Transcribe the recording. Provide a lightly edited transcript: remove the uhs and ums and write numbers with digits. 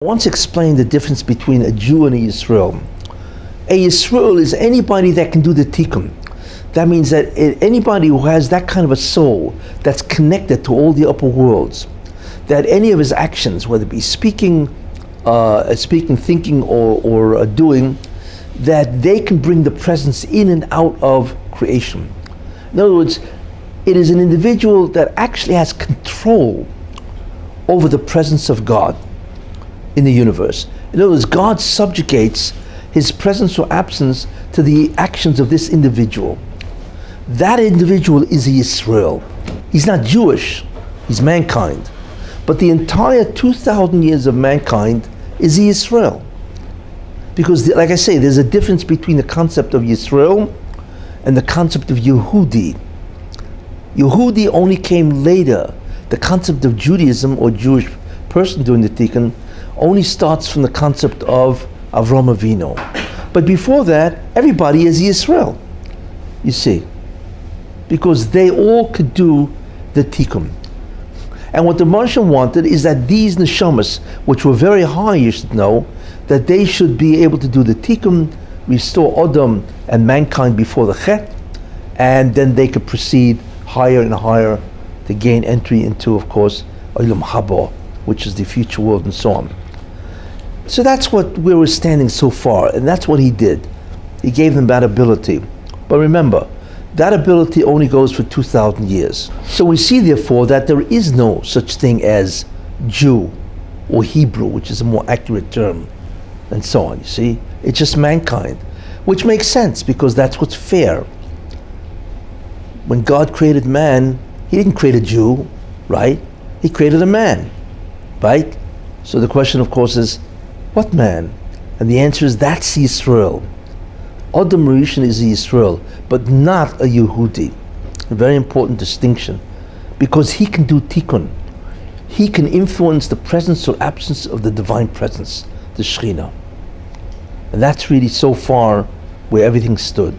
I once explained the difference between a Jew and a Yisrael. A Yisrael is anybody that can do the tikkun. That means that anybody who has that kind of a soul that's connected to all the upper worlds, that any of his actions, whether it be speaking, thinking, or doing, that they can bring the presence in and out of creation. In other words, it is an individual that actually has control over the presence of God in the universe. In other words, God subjugates his presence or absence to the actions of this individual. That individual is a Yisrael. He's not Jewish, he's mankind. But the entire 2,000 years of mankind is a Yisrael. Because, like I say, there's a difference between the concept of Yisrael and the concept of Yehudi. Yehudi only came later. The concept of Judaism or Jewish person doing the tikkun only starts from the concept of Avraham Avinu. But before that, everybody is Yisrael, you see, because they all could do the tikkun. And what the Marshal wanted is that these neshamas, which were very high, you should know, that they should be able to do the tikkun, restore Adam and mankind before the Chet, and then they could proceed higher and higher to gain entry into, of course, Olam Haba, which is the future world, and so on. So that's where we're standing so far, and that's what he did. He gave them that ability. But remember, that ability only goes for 2,000 years. So we see, therefore, that there is no such thing as Jew or Hebrew, which is a more accurate term, and so on, you see? It's just mankind, which makes sense, because that's what's fair. When God created man, he didn't create a Jew, right? He created a man, right? So the question, of course, is, what man? And the answer is, that's Yisrael. Adam Rishon is a Yisrael, but not a Yehudi. A very important distinction, because he can do tikkun. He can influence the presence or absence of the divine presence, the Shechinah. And that's really so far where everything stood.